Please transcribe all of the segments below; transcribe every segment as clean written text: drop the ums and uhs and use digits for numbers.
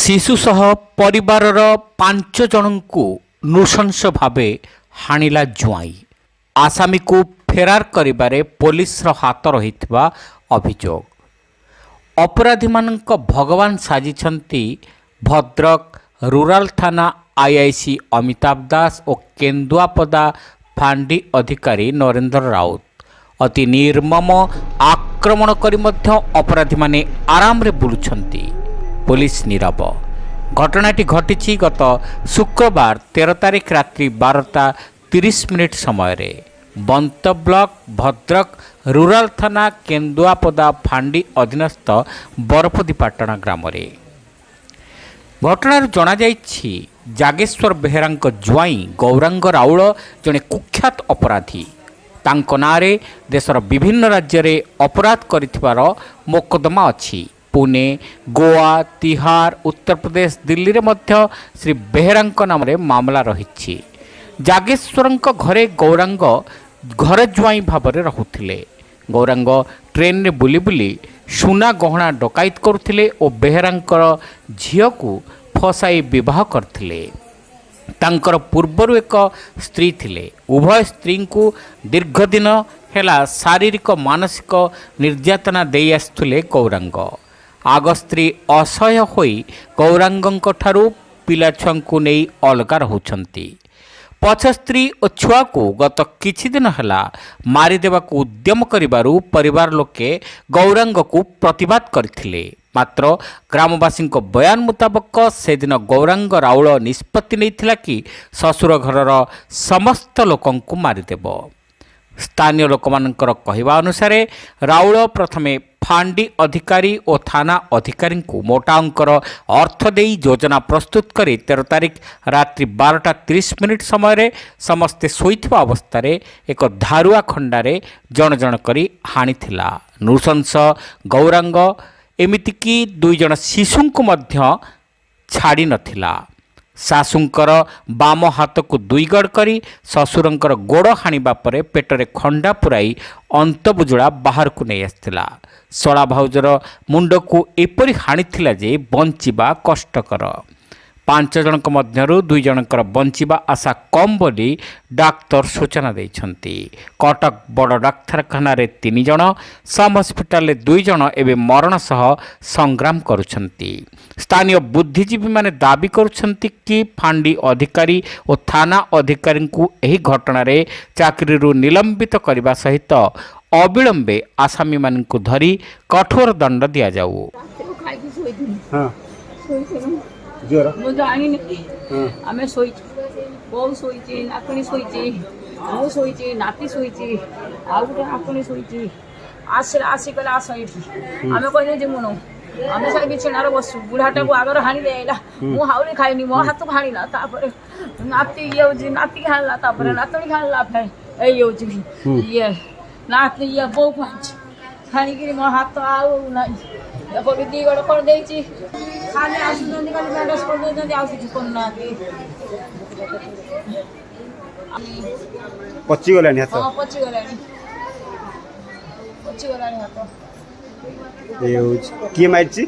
शिशु सह परिवारर 5 जनଙ୍କୁ नृशंस भावे हाणिला जुआई आसामी को फेरार करिबारे पुलिसर हाथ रहितबा अभियोग। अपराधी मानक भगवान साजिछंती भद्रक रूराल थाना आईआईसी अमिताभ दास और केन्दुआपदा फांडी अधिकारी नरेंद्र राउत अति निर्मम आक्रमण करी मध्य अपराधी माने आराम रे बुलुछंती। पुलिस नीरव। घटनाटी घटी गत शुक्रवार 13 तारिख रात्रि 12:30 समय रे बंत ब्लॉक भद्रक रूराल थाना केन्दुआपदा फांडी अधीनस्थ बरफदीपाटଣା ग्राम रे घटनार जना जाइछि जागेश्वर बेहेरांक जुआई गौरांग राउल जने कुख्यात अपराधी। तांको नारे देशर विभिन्न राज्य रे अपराध करिथिबार मोकदमा अछि। पुणे गोवा तिहार उत्तर प्रदेश दिल्ली रे मध्य श्री बेहेरांक नाम रे मामला रहिछि। जागेश्वरंक घरे गौरांग घर जुआई भावरे रहुथिले। गौरांग ट्रेन रे बुली बुली सुना गहना डकायत करुथिले और बेहेरांकर झियो को फसाई विवाह करथिले। तांकर पूर्वरु एक स्त्री थिले। उभय स्त्री को दीर्घ दिन हेला शारीरिक मानसिक निर्यातना देई आसुथिले गौरांग। आग स्त्री असह्य होई गौरांगंक ठारू पिला छुआंकु नेई अलगा रहुछंती। पछ स्त्री और छुआ को गत किछि दिन हेला मारिदेवाकू उद्यम करिबारु परिवार लोके गौरांग को प्रतिवाद करथिले। मात्र ग्रामवासी बयान मुताबक से दिन गौरांग राउल निष्पत्ति नैथिला कि ससुर घरर समस्त लोकंकु मारिदेव। स्थानीय लोकमानंकर कहवा अनुसार राउल प्रथमे फांडी अधिकारी और थाना अधिकारी को मोटा अंकर अर्थ दे योजना प्रस्तुत कर 13 तारिख रात्रि 12:30 समय रे समस्ते शोइथिबा अवस्था रे एक धारुआ खंडारे जण जण करी हाणिथिला। नृशंस गौरांग एमितिकी 2 जण शिशुंकु मध्य छाड़ी नथिला। सासुंकर बाम हाथ को 2 गड़ करी ससुरंकर गोड़ हाणिबा परे पेटरे खंडा पुराई अंतबुजुड़ा बाहर को नहीं आसथिला। सड़ा भाउजर मुंड को एपरी हाणिथिला जे बंचिबा कष्टकर। 5 जनक मध्यरु 2 जनकर बंचिबा आशा कम बोली डाक्तर सूचना देइछंती। कटक बड़ डाक्तरखाना रे 3 जन, सम हस्पिटाल 2 जन एवं मरण सह संग्राम करुछंती। स्थानीय बुद्धिजीवी माने दाबी करुछंती कि फांडी अधिकारी और थाना अधिकारी को एही घटना रे चाकरी निलंबित करने सहित अविलंबे आसामी मान को धरी कठोर दंड दिया जाऊ। ମୁଁ ଜାଣିନି ଆମେ ଶୋଇଛୁ ବୋଉ ଶୋଇଛି ନାତୁଣୀ ଶୋଇଛି ମୁଁ ଶୋଇଛି ନାତି ଶୋଇଛି ଆଉ ଗୋଟେ ନାତୁଣୀ ଶୋଇଛି ଆସିଗଲା ଆସ ଏଇଠି ଆମେ କହିଲେ ଯେ ମୁନୁ ଆମେ ସେ ବିଛଣାରେ ବସୁ ବୁଢ଼ାଟାକୁ ଆଗରେ ହାଣି ଦେଇଲା ମୁଁ ହାଉଳି ଖାଇନି ମୋ ହାତକୁ ହାଣିଲା ତାପରେ ନାତି ଇଏ ହେଉଛି ନାତିକି ହାଣିଲା ତାପରେ ନାତୁଣୀ ହାଣିଲା ଫେର ଏଇ ହେଉଛି ଇଏ ନାତି ଇଏ ବୋଉକୁ ହାଣିଛି ହାଣିକିରି ମୋ ହାତ ଆଉ ନାହିଁ ଏପଟେ 2 ଗଡ଼ କରିଦେଇଛି ଖାଲି ଆସୁଛନ୍ତି ଖାଲି ମ୍ୟାରେଜ୍ କରିଦେଉଛନ୍ତି ଆଉ କିଛି କରୁନାହାନ୍ତି। ପଚିଗଲାଣି ହାତ ପଚିଗଲାଣି ହାତ। କିଏ ମାରିଛି?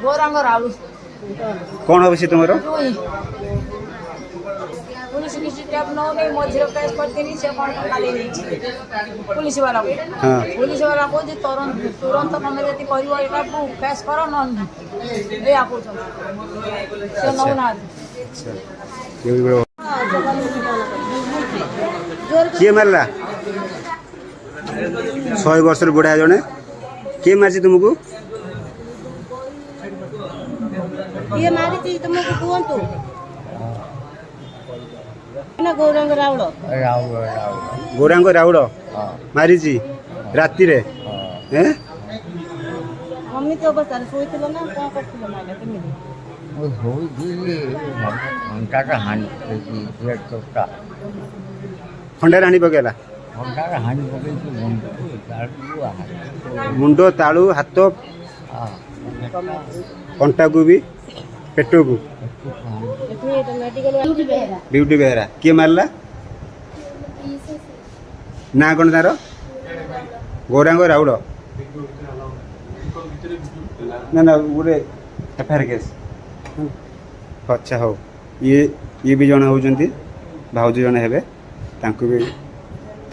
ଗୌରାଙ୍ଗ ରାଉଳ। କ'ଣ ହବ ସେ ତୁମର? पुलिस की स्टेप न नहीं मझे केस करते नहीं से कौन खाली नहीं पुलिस वाला को जे तुरंत तुम यदि करिवो एटा को केस करो न ए आको से न ना किए मारला? 100 वर्ष बुढ़ा जने किए मारछि तुमको? किए मारिछि तुमको कुहंतु? गौरांग राउल गौरांग राउल मारिछि राति रे हैं मम्मी तो अवस्था सोइथिल ना कोन करथिल माने केमिति ओ होई दी घंटा का हानि ये चोका खंडा राणी बगेला घंटा का हानि बगे मुंडो ताळू हाथ कंटा को भी पेटो को ब्यूटी बेहरा किए मारला ना कौन तार गौरांग राउल ना ना गोटे एफआईआर केस अच्छा हो ये भी जन होउजंती भाउज जन हेबे तांको भी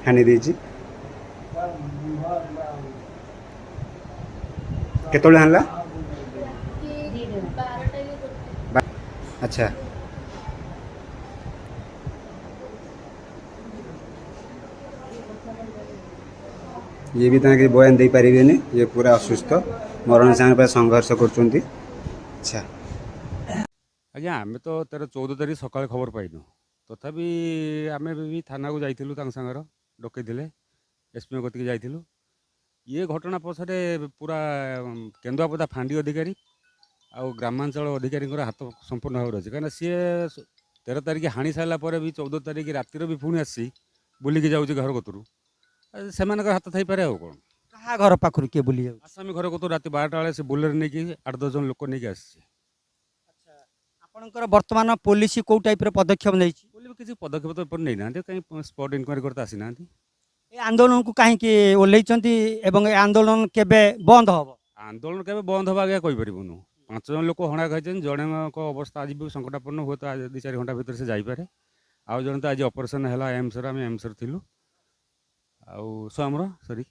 हानि देछि केतोले हानला अच्छा ये भी ताके बयान दे पारिबेनी ये पूरा असुस्थ मरण संगे पे संघर्ष करचंती अच्छा आज्ञा आम तो 13-14 तारीख सकाल खबर पाइनु तथापि आम भी थाना को जाइलु सागर डकईले एसपी कतिक जाइलु ये घटना पछरे पूरा केन्दुआपदा फांडी अधिकारी आउ ग्रामांचल अधिकारी हाथ संपूर्ण भाव अच्छे कहीं सी 13 तारीख हाणी सारापर भी 14 तारीख रातिर भी पुणी आसी बुलिकी जाऊँगी घर कतरू से हाथ थी पारे आउ कौन कहा घर पाखर किए बुली जाऊ आसामी घर कतरू रात 12टा बेले से बुलेर नहीं 8-10 जन लोक नहीं आसी आपणकर वर्तमान पुलिस कौ टाइप पदक्षेप नहीं किसी पदक्षेप तो नहीं ना कहीं स्पॉट इंक्वारी करते आसी ना ए आंदोलन को कहीं ओल्लैचंती एवं ए आंदोलन केबे बंद हम आंदोलन के बंद हवा आगे कहीपरूनु 5 जन लोक हणा खाई जड़े अवस्था आज भी संकटापन्न हुए तो आज 2-4 घंटा भर से जापे आउ जन तो आज ऑपरेशन है एम्स आम एम्स थिलु आउ स्वयं सरी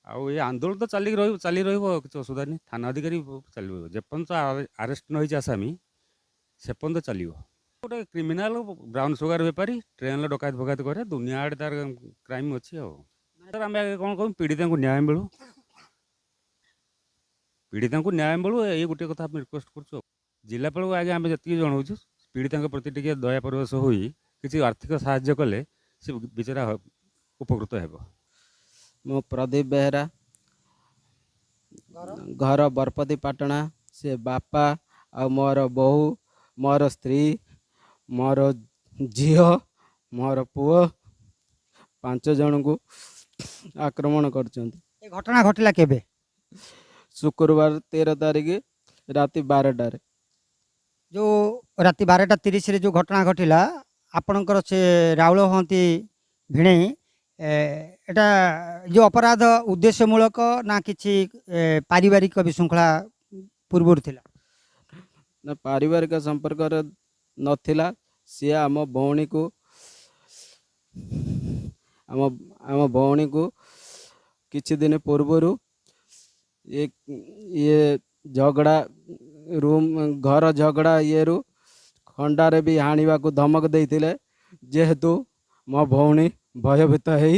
आउ ये आंदोलन तो चली किसी असुविधा नहीं थाना अधिकारी चलो जेपर्यंत आरेस्ट न आसामी से पर्यंत चलो गोटे क्रिमिनाल ब्राउन सुगार बेपारी ट्रेन डकायत फकायत करे दुनिया आड़े तार क्राइम अच्छी आम कौन कहूँ पीड़िता को न्याय मिलू पीड़िता को न्याय मिलू ये गोटे कथा रिक्वेस्ट कर जिलापाल को आगे आम जी जनाऊँ पीड़िता प्रति टे दया परवेश हो किसी आर्थिक साहाय्य कले से बेचारा उपकृत हो मो प्रदीप बेहरा घर बरपति पाटना से बापा आ मोर बहू मोर स्त्री मोर झील मोर पुओ 5 जन को आक्रमण कर घटना घटला केबे शुक्रवार 13 तारीख राति 12टार जो राति 12:30 रे जो घटना घटिला आपणकर से राउल हंती भिणे एटा जो अपराध उद्देश्यमूलक ना किसी पारिवारिक विशृंखला पूर्व थिला ना पारिवारिक संपर्क नथिला सी आम भौणी को आम भौणी को किछि दिन पूर्व ये झगड़ा रूम घर झगड़ा ये रु खंडारे भी हाणिबा को धमक देइथिले जेहेतु मो भौणी भयभीत है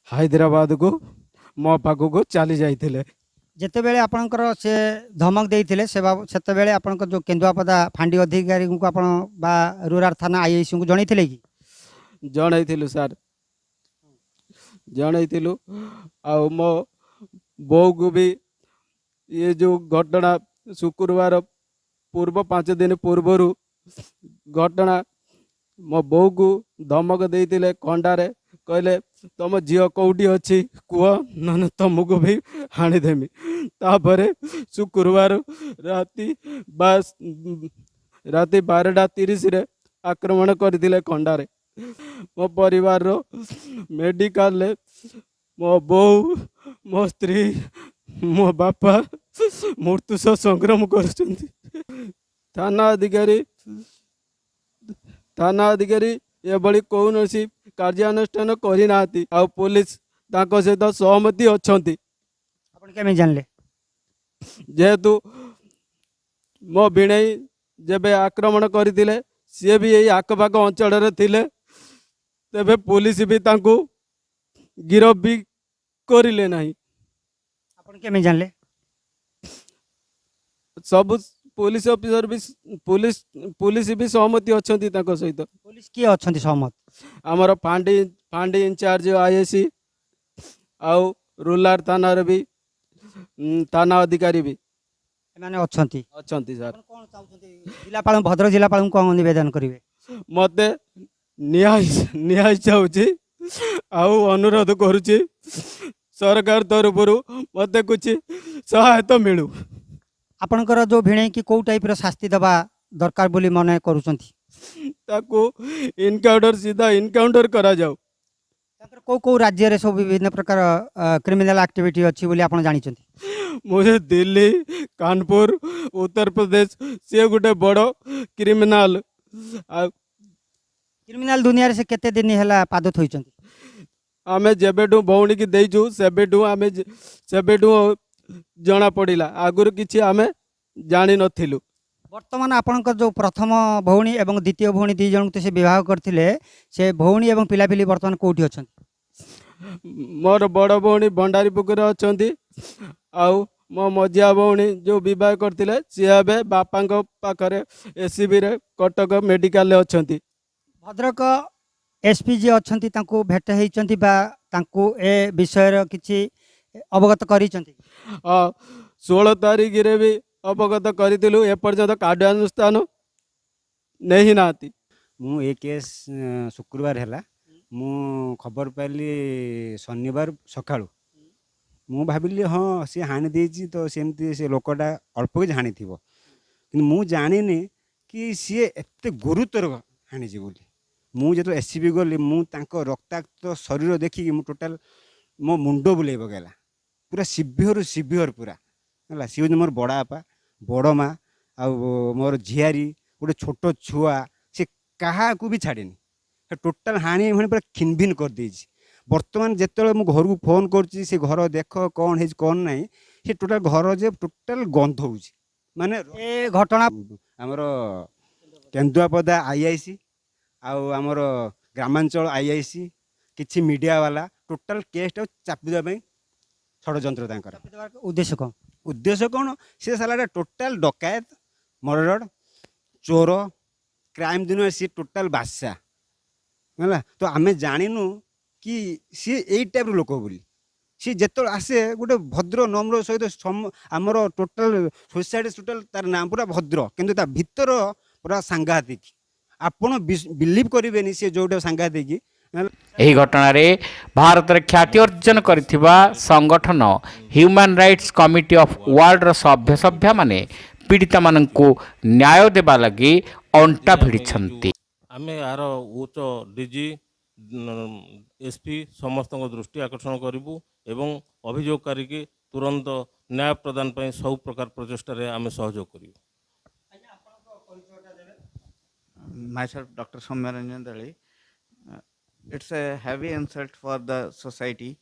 हैदराबाद को मो पाखु को चली जाइथिले जिते बेले आपणकर से धमक देइथिले सेते बेले आपणकर जो केन्दुआपदा फांडी अधिकारी को आपण बा रूराल थाना आईआईसी को जणैथिले कि जनइथिलु सर जनइथिलु आ मो बो को भी ये जो घटना शुक्रवार पूर्व 5 दिन पूर्व घटना मो बो को धमक देइथिले खंडारे कहले तुम झील कौटी अच्छी कह न तुमको भी हाणीदेमी तापरे शुक्रवार राति 12:30 रे आक्रमण करथिले खंडारे मो परिवार रो मेडिकल मो बहू मो स्त्री मो बापा मृत्यु सह संग्राम करछंती थाना अधिकारी एभली कौन कार्यानुष्ठान करना आ पुलिस ताको सहित सहमति अच्छी आपण केमे जानले जेहेतु मो भिणई जेबे आक्रमण करथिले सी भी यही आखपाख अंचल थिले तेबे पुलिस भी तांको गिरफ भी करिले नहीं आपण केमे जानले सब पुलिस ऑफिसर भी पुलिस भी सहमति अच्छी सहित पुलिस किए अच्छी सहमत आमर फांडी इंचार्ज आईएसी आउ रूरल थाना भी थाना अधिकारी भी माने अच्छी सर कौन चाहते जिलापाल भद्रक जिलापाल कौन निवेदन करेंगे मते न्याय चाहूँगी आउ अनुरोध करुच्ची सरकार तरफ मते कुछ सहायता मिलू आपणकर जो भिणे कि कौ टाइप रो शास्ति दबा दरकार बोली मने करूछंती ताको इनकाउंटर सीधा इनकाउंटर करा जाओ କୋଉ କୋଉ ରାଜ୍ୟରେ ସବୁ ବିଭିନ୍ନ ପ୍ରକାର କ୍ରିମିନାଲ ଆକ୍ଟିଭିଟି ଅଛି ବୋଲି ଆପଣ ଜାଣିଛନ୍ତି? मुझे दिल्ली कानपुर उत्तर प्रदेश से गोटे बड़ क्रिमिनाल କ୍ରିମିନାଲ ଦୁନିଆରେ ସେ କେତେ ଦିନ ହେଲା ପାଦ ଥୋଇଛନ୍ତି? आमे जेबेठू भौणी की देइछु सेबेठू आमे सेबेठू जना पड़िला आगुरु किछि आमे जानि नथिलु। ବର୍ତ୍ତମାନ ଆପଣଙ୍କ ଯେଉଁ ପ୍ରଥମ ଭଉଣୀ ଏବଂ ଦ୍ୱିତୀୟ ଭଉଣୀ ଦୁଇ ଜଣଙ୍କୁ ତ ସେ ବିବାହ କରିଥିଲେ, ସେ ଭଉଣୀ ଏବଂ ପିଲାପିଲି ବର୍ତ୍ତମାନ କୋଉଠି ଅଛନ୍ତି? मोर बड़ भौणी भंडारी पुकुरे अछंती आउ मो मझिया भौणी जो विवाह करथिले सी एबे बापांको पाखरे एसीबी रे कटक मेडिकल रे अछंती। ଭଦ୍ରକ ଏସ୍ପି ଯିଏ ଅଛନ୍ତି ତାଙ୍କୁ ଭେଟ ହେଇଛନ୍ତି ବା ତାଙ୍କୁ ଏ ବିଷୟରେ କିଛି ଅବଗତ କରିଛନ୍ତି? 16 तारीख रे भी अवगत करिथिलु एपर्यंत कार्यानुष्ठान नहीं नाती। ମୁଁ ଏ କେସ୍ ଶୁକ୍ରବାର ହେଲା ମୁଁ ଖବର ପାଇଲି ଶନିବାର ସକାଳୁ। ମୁଁ ଭାବିଲି ହଁ ସିଏ ହାଣି ଦେଇଛି ତ ସେମିତି ସେ ଲୋକଟା ଅଳ୍ପ କିଛି ହାଣିଥିବ, କିନ୍ତୁ ମୁଁ ଜାଣିନି କି ସିଏ ଏତେ ଗୁରୁତର ହାଣିଛି ବୋଲି। ମୁଁ ଯେତେବେଳେ ଏସ୍ସିବି ଗଲି ମୁଁ ତାଙ୍କ ରକ୍ତାକ୍ତ ଶରୀର ଦେଖିକି ମୁଁ ଟୋଟାଲ୍ ମୋ ମୁଣ୍ଡ ବୁଲେଇ ପକାଇଲା, ପୁରା ସିଭିଅର ପୁରା ହେଲା। ସିଏ ହେଉଛି ମୋର ବଡ଼ ବାପା, ବଡ଼ ମା, ଆଉ ମୋର ଝିଆରୀ, ଗୋଟେ ଛୋଟ ଛୁଆ, ସେ କାହାକୁ ବି ଛାଡ଼ିନି। ଟୋଟାଲ୍ ହାଣି ପୁରା ଖିନଭିନ୍ କରିଦେଇଛି। ବର୍ତ୍ତମାନ ଯେତେବେଳେ ମୁଁ ଘରକୁ ଫୋନ୍ କରୁଛି ସେ ଘର ଦେଖ କ'ଣ ହେଇଛି କ'ଣ ନାହିଁ, ସେ ଟୋଟାଲ୍ ଘର ଯେ ଟୋଟାଲ୍ ଗନ୍ଧ ହେଉଛି। ମାନେ ଏ ଘଟଣା ଆମର କେନ୍ଦୁଆପଦା IIC ଆଉ ଆମର ଗ୍ରାମାଞ୍ଚଳ IIC କିଛି ମିଡ଼ିଆ ବାଲା ଟୋଟାଲ୍ କେସ୍ଟାକୁ ଚାପି ଦେବା ପାଇଁ ଷଡ଼ଯନ୍ତ୍ର ତାଙ୍କର। ଉଦ୍ଦେଶ୍ୟ କ'ଣ? ଉଦ୍ଦେଶ୍ୟ କ'ଣ? ସେ ସାଲାଟା ଟୋଟାଲ୍ ଡକାୟତ, ମର୍ଡର, ଚୋର, କ୍ରାଇମ୍ ଦିନ ସିଏ ଟୋଟାଲ୍ ବାଦଶାହ ହେଲା। ତ ଆମେ ଜାଣିନୁ କି ସିଏ ଏଇ ଟାଇପ୍ର ଲୋକ ବୋଲି। ସିଏ ଯେତେବେଳେ ଆସେ ଗୋଟେ ଭଦ୍ର ନମ୍ର ସହିତ ଆମର ଟୋଟାଲ୍ ସୋସାଇଟି ଟୋଟାଲ୍ ତାର ନାଁ ପୁରା ଭଦ୍ର, କିନ୍ତୁ ତା ଭିତର ପୁରା ସାଂଘାତିକ। ଆପଣ ବିଲିଭ୍ କରିବେନି ସିଏ ଯୋଉଟା ସାଂଘାତିକ। ଏହି ଘଟଣାରେ ଭାରତରେ ଖ୍ୟାତି ଅର୍ଜନ କରିଥିବା ସଂଗଠନ ହ୍ୟୁମାନ୍ ରାଇଟ୍ସ କମିଟି ଅଫ୍ ୱାର୍ଲଡର ସଭ୍ୟମାନେ ପୀଡ଼ିତାମାନଙ୍କୁ ନ୍ୟାୟ ଦେବା ଲାଗି ଅଣ୍ଟା ଭିଡ଼ିଛନ୍ତି। ଆମେ ଏହାର ଉଚ୍ଚ DG SP ସମସ୍ତଙ୍କ ଦୃଷ୍ଟି ଆକର୍ଷଣ କରିବୁ ଏବଂ ଅଭିଯୋଗକାରୀକି ତୁରନ୍ତ ନ୍ୟାୟ ପ୍ରଦାନ ପାଇଁ ସବୁ ପ୍ରକାର ପ୍ରଚେଷ୍ଟାରେ ଆମେ ସହଯୋଗ କରିବୁ। Myself, Dr. Soumya Ranjan Dali. It's a heavy insult for the society.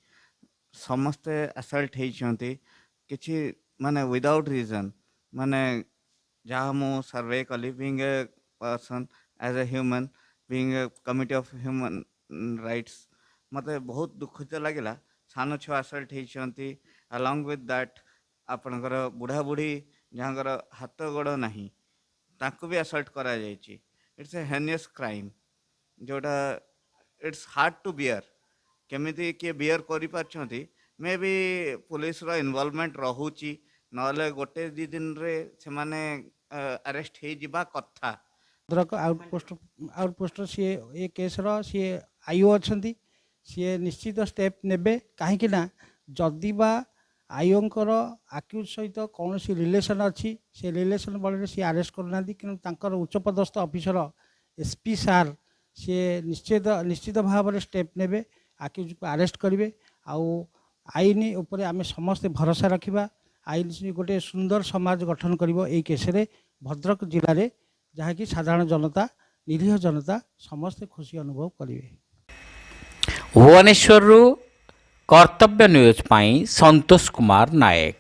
ସମସ୍ତେ assault ହେଇଛନ୍ତି କିଛି ମାନେ without reason। ମାନେ ଯାହା ମୁଁ ସର୍ଭେ କଲି, being a person, as a human, being a committee of human rights, ମୋତେ ବହୁତ ଦୁଃଖିତ ଲାଗିଲା। ସାନ ଛୁଆ assault ହେଇଛନ୍ତି, along with that ଆପଣଙ୍କର ବୁଢ଼ା ବୁଢ଼ୀ ଯାହାଙ୍କର ହାତ ଗୋଡ଼ ନାହିଁ ତାଙ୍କୁ ବି assault କରାଯାଇଛି। इट्स ए हेनियस क्राइम जोटा इट्स हार्ड टू बियर। केमिति किए बियर करि पारछंती मे बी पुलिस रो इन्वॉल्वमेंट रहूची, नले गोटे दी दिन रे से माने अरेस्ट हे जिबा कथा। भद्रक आउटपोस्ट सी ए केस सी आईओ अच्छा सी निश्चित स्टेप नेबे कहीं जदि बा आईओंकर आक्यूज सहित कौन सी रिलेसन अच्छी से रिलेसन बल सी आरेस्ट करना कि उच्चपदस्थ ऑफिसर SP सार सी निश्चित भाव में स्टेप नेबे आक्यूज को आरेस्ट करेंगे। आईन उपर आम समस्ते भरोसा रखा। आईन गोटे सुंदर समाज गठन कर केस भद्रक जिले में जहाँकि साधारण जनता निरीह जनता समस्ते खुशी अनुभव करेंगे। भुवनेश्वर कर्तव्य न्यूज पाई संतोष कुमार नायक।